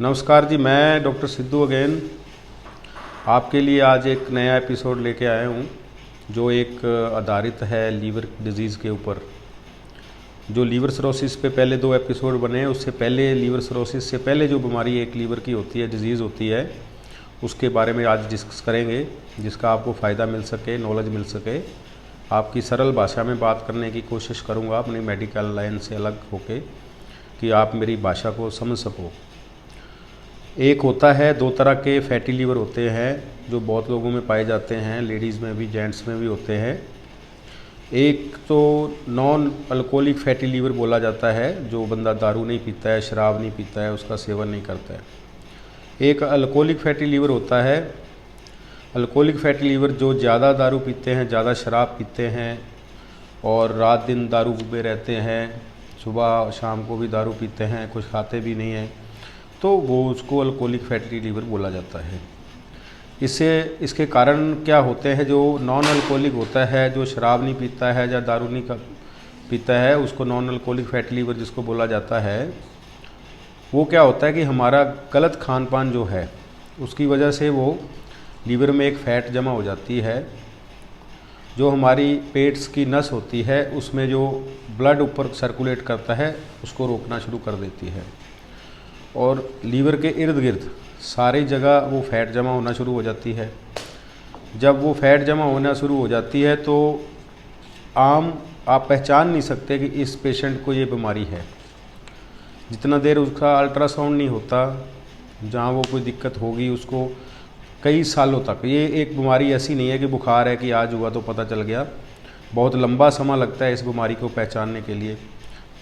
नमस्कार जी, मैं doctor Sidhu again आपके लिए आज एक नया एपिसोड लेके आया हूँ जो एक आधारित है लीवर डिजीज़ के ऊपर। जो लीवर सिरोसिस पे पहले 2 एपिसोड बने हैं, उससे पहले लीवर सिरोसिस से पहले जो बीमारी एक लीवर की होती है, डिजीज़ होती है, उसके बारे में आज डिस्कस करेंगे, जिसका आपको फ़ायदा मिल सके, नॉलेज मिल सके। आपकी सरल भाषा में बात करने की कोशिश करूँगा अपनी मेडिकल लाइन से अलग होके, कि आप मेरी भाषा को समझ सको। एक होता है, 2 तरह के फैटी लीवर होते हैं जो बहुत लोगों में पाए जाते हैं, लेडीज़ में भी, जेंट्स में भी होते हैं। एक तो नॉन अल्कोहलिक फैटी लीवर बोला जाता है, जो बंदा दारू नहीं पीता है, शराब नहीं पीता है, उसका सेवन नहीं करता है। एक अल्कोहलिक फैटी लीवर होता है। अल्कोहलिक फैटी लीवर जो ज़्यादा दारू पीते हैं, ज़्यादा शराब पीते हैं और रात दिन दारू में रहते हैं, सुबह शाम को भी दारू पीते हैं, कुछ खाते भी नहीं हैं, तो वो उसको अल्कोहलिक फैटी लीवर बोला जाता है। इसके कारण क्या होते हैं, जो नॉन अल्कोहलिक होता है, जो शराब नहीं पीता है या दारू नहीं पीता है, उसको नॉन अल्कोहलिक फैटी लीवर जिसको बोला जाता है, वो क्या होता है कि हमारा गलत खान पान जो है उसकी वजह से वो लीवर में एक फ़ैट जमा हो जाती है, जो हमारी पेट्स की नस होती है उसमें जो ब्लड ऊपर सर्कुलेट करता है उसको रोकना शुरू कर देती है, और लीवर के इर्द गिर्द सारी जगह वो फ़ैट जमा होना शुरू हो जाती है। जब वो फ़ैट जमा होना शुरू हो जाती है तो आप पहचान नहीं सकते कि इस पेशेंट को ये बीमारी है। जितना देर उसका अल्ट्रासाउंड नहीं होता, जहाँ वो कोई दिक्कत होगी उसको कई सालों तक, ये एक बीमारी ऐसी नहीं है कि बुखार है कि आज हुआ तो पता चल गया। बहुत लंबा समय लगता है इस बीमारी को पहचानने के लिए।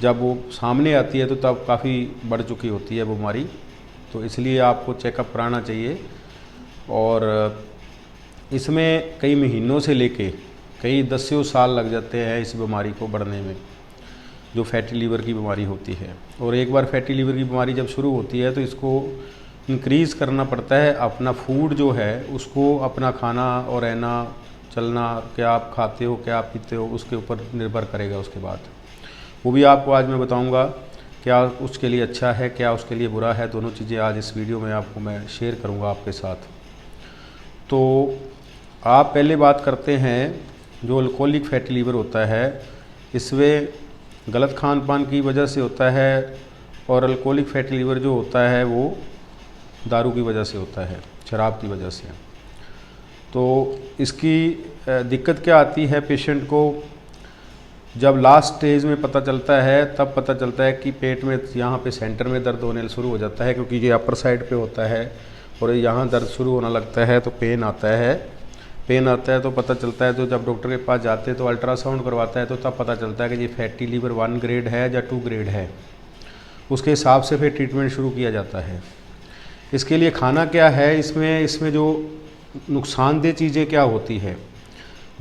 जब वो सामने आती है तो तब काफ़ी बढ़ चुकी होती है बीमारी, तो इसलिए आपको चेकअप कराना चाहिए। और इसमें कई महीनों से लेके कई दसियों साल लग जाते हैं इस बीमारी को बढ़ने में, जो फैटी लीवर की बीमारी होती है। और एक बार फैटी लीवर की बीमारी जब शुरू होती है तो इसको इंक्रीज़ करना पड़ता है। अपना फूड जो है उसको, अपना खाना और रहना चलना, क्या आप खाते हो, क्या आप पीते हो, उसके ऊपर निर्भर करेगा। उसके बाद वो भी आपको आज मैं बताऊंगा क्या उसके लिए अच्छा है, क्या उसके लिए बुरा है। दोनों चीज़ें आज इस वीडियो में आपको मैं शेयर करूंगा आपके साथ। तो आप पहले बात करते हैं, जो अल्कोहलिक फैटी लीवर होता है, इसमें गलत खान पान की वजह से होता है, और अल्कोहलिक फैटी लीवर जो होता है वो दारू की वजह से होता है, शराब की वजह से। तो इसकी दिक्कत क्या आती है पेशेंट को, जब लास्ट स्टेज में पता चलता है, तब पता चलता है कि पेट में यहाँ पे सेंटर में दर्द होने शुरू हो जाता है, क्योंकि ये अपर साइड पे होता है और यहाँ दर्द शुरू होने लगता है, तो पेन आता है तो पता चलता है। तो जब डॉक्टर के पास जाते हैं तो अल्ट्रासाउंड करवाता है, तो तब पता चलता है कि ये फैटी लीवर 1 ग्रेड है या 2 ग्रेड है। उसके हिसाब से फिर ट्रीटमेंट शुरू किया जाता है। इसके लिए खाना क्या है, इसमें जो नुकसानदेह चीज़ें क्या होती है,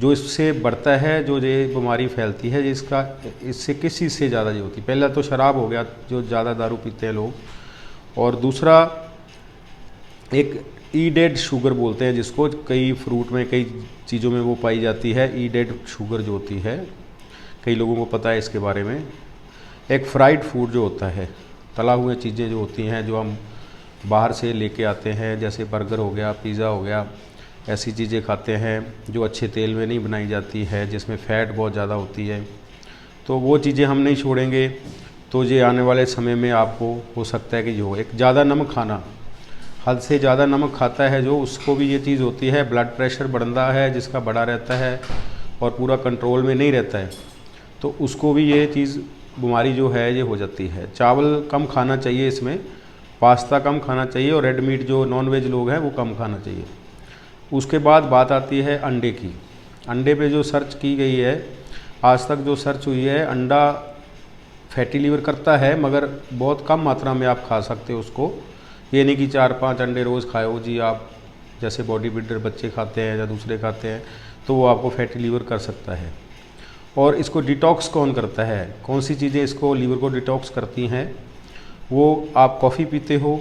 जो इससे बढ़ता है, जो ये बीमारी फैलती है, इससे किस चीज़ से ज़्यादा ये होती है। पहला तो शराब हो गया, जो ज़्यादा दारू पीते हैं लोग, और दूसरा एक ईडेड शुगर बोलते हैं जिसको, कई फ्रूट में, कई चीज़ों में वो पाई जाती है, ईडेड शुगर जो होती है, कई लोगों को पता है इसके बारे में। एक फ्राइड फूड जो होता है, तला हुए चीज़ें जो होती हैं, जो हम बाहर से लेके आते हैं, जैसे बर्गर हो गया, पिज़्ज़ा हो गया, ऐसी चीज़ें खाते हैं जो अच्छे तेल में नहीं बनाई जाती है, जिसमें फ़ैट बहुत ज़्यादा होती है। तो वो चीज़ें हम नहीं छोड़ेंगे, तो ये आने वाले समय में आपको हो सकता है कि जो एक ज़्यादा नमक खाना, हद से ज़्यादा नमक खाता है जो, उसको भी ये चीज़ होती है। ब्लड प्रेशर बढ़ता है, जिसका बढ़ा रहता है और पूरा कंट्रोल में नहीं रहता है, तो उसको भी ये चीज़, बीमारी जो है ये हो जाती है। चावल कम खाना चाहिए, इसमें पास्ता कम खाना चाहिए, और रेड मीट जो नॉन वेज लोग हैं वो कम खाना चाहिए। उसके बाद बात आती है अंडे की। अंडे पे जो सर्च की गई है, आज तक जो सर्च हुई है, अंडा फैटी लीवर करता है, मगर बहुत कम मात्रा में आप खा सकते हो उसको। ये नहीं कि 4-5 अंडे रोज़ खाए हो जी आप, जैसे बॉडी बिल्डर बच्चे खाते हैं या दूसरे खाते हैं, तो वो आपको फैटी लीवर कर सकता है। और इसको डिटॉक्स कौन करता है, कौन सी चीज़ें इसको, लीवर को डिटॉक्स करती हैं, वो आप कॉफ़ी पीते हो,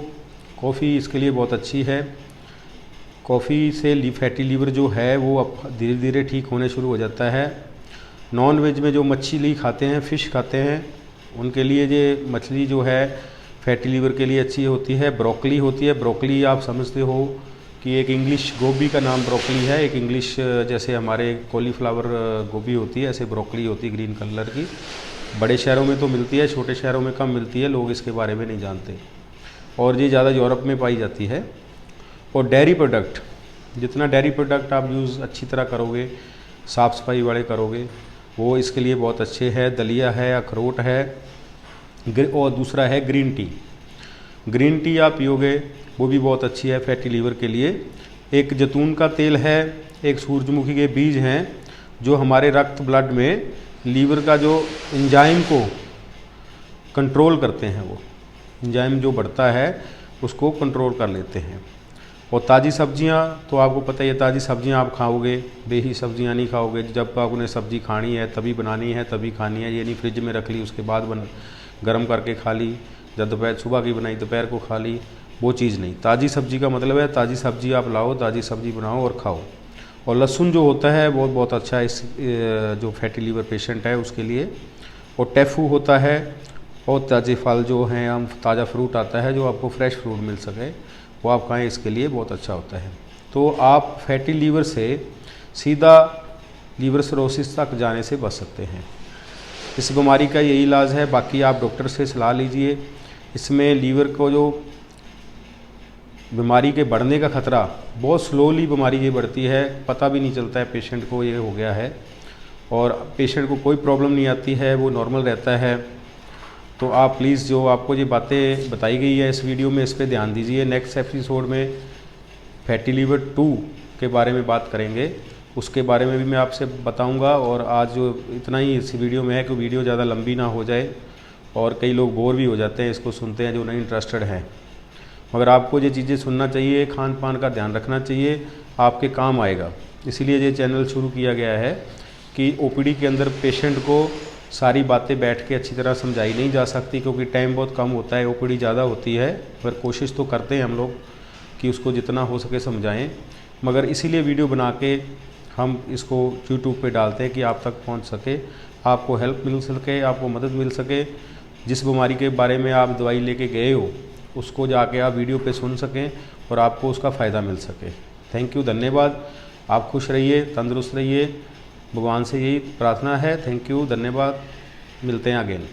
कॉफ़ी इसके लिए बहुत अच्छी है। कॉफ़ी से फैटी लीवर जो है वो अब धीरे धीरे ठीक होने शुरू हो जाता है। नॉन वेज में जो मछली खाते हैं, फ़िश खाते हैं, उनके लिए ये मछली जो है फैटी लीवर के लिए अच्छी होती है। ब्रोकली होती है, ब्रोकली आप समझते हो कि एक इंग्लिश गोभी का नाम ब्रोकली है। एक इंग्लिश जैसे हमारे कॉलीफ्लावर गोभी होती है, ऐसे ब्रोकली होती है ग्रीन कलर की। बड़े शहरों में तो मिलती है, छोटे शहरों में कम मिलती है, लोग इसके बारे में नहीं जानते, और ये ज़्यादा यूरोप में पाई जाती है। और डेयरी प्रोडक्ट, जितना डेयरी प्रोडक्ट आप यूज़ अच्छी तरह करोगे, साफ़ सफाई वाले करोगे, वो इसके लिए बहुत अच्छे हैं। दलिया है, अखरोट है, और दूसरा है ग्रीन टी। ग्रीन टी आप पियोगे वो भी बहुत अच्छी है फैटी लीवर के लिए। एक जैतून का तेल है, एक सूरजमुखी के बीज हैं, जो हमारे रक्त ब्लड में लीवर का जो एंजाइम को कंट्रोल करते हैं, वो एंजाइम जो बढ़ता है उसको कंट्रोल कर लेते हैं। और ताज़ी सब्जियां तो आपको पता ही है, ताज़ी सब्जियां आप खाओगे, बेही सब्जियां नहीं खाओगे। जब आपने सब्ज़ी खानी है तभी बनानी है, तभी खानी है, ये नहीं फ्रिज में रख ली उसके बाद गर्म करके खा ली, जब दोपहर सुबह की बनाई दोपहर को खा ली, वो चीज़ नहीं। ताज़ी सब्जी का मतलब है ताज़ी सब्जी आप लाओ, ताज़ी सब्जी बनाओ और खाओ। और लहसुन जो होता है वो बहुत अच्छा है इस जो फैटी लीवर पेशेंट है उसके लिए। और टैफू होता है, और ताज़े फल जो हैं, हम ताज़ा फ्रूट आता है जो आपको फ्रेश फ्रूट मिल सके, वो आप खाएँ, इसके लिए बहुत अच्छा होता है। तो आप फैटी लीवर से सीधा लीवर सिरोसिस तक जाने से बच सकते हैं। इस बीमारी का यही इलाज है। बाकी आप डॉक्टर से सलाह लीजिए। इसमें लीवर को जो बीमारी के बढ़ने का ख़तरा, बहुत स्लोली बीमारी ये बढ़ती है, पता भी नहीं चलता है पेशेंट को ये हो गया है, और पेशेंट को कोई प्रॉब्लम नहीं आती है, वो नॉर्मल रहता है। तो आप प्लीज़ जो आपको ये बातें बताई गई है इस वीडियो में, इस पर ध्यान दीजिए। नेक्स्ट एपिसोड में फैटी लीवर 2 के बारे में बात करेंगे, उसके बारे में भी मैं आपसे बताऊंगा। और आज जो इतना ही इस वीडियो में है कि वीडियो ज़्यादा लंबी ना हो जाए, और कई लोग बोर भी हो जाते हैं इसको सुनते हैं जो नहीं इंटरेस्टेड हैं। मगर आपको ये चीज़ें सुनना चाहिए, खान पान का ध्यान रखना चाहिए, आपके काम आएगा। इसीलिए ये चैनल शुरू किया गया है कि ओपीडी के अंदर पेशेंट को सारी बातें बैठ के अच्छी तरह समझाई नहीं जा सकती, क्योंकि टाइम बहुत कम होता है, ओपीडी ज़्यादा होती है। पर कोशिश तो करते हैं हम लोग कि उसको जितना हो सके समझाएं। मगर इसीलिए वीडियो बना के हम इसको यूट्यूब पे डालते हैं कि आप तक पहुंच सके, आपको हेल्प मिल सके, आपको मदद मिल सके। जिस बीमारी के बारे में आप दवाई लेके गए हो उसको जाके आप वीडियो पे सुन सकें और आपको उसका फ़ायदा मिल सके। थैंक यू, धन्यवाद। आप खुश रहिए, तंदुरुस्त रहिए, भगवान से यही प्रार्थना है। थैंक यू, धन्यवाद, मिलते हैं अगेन।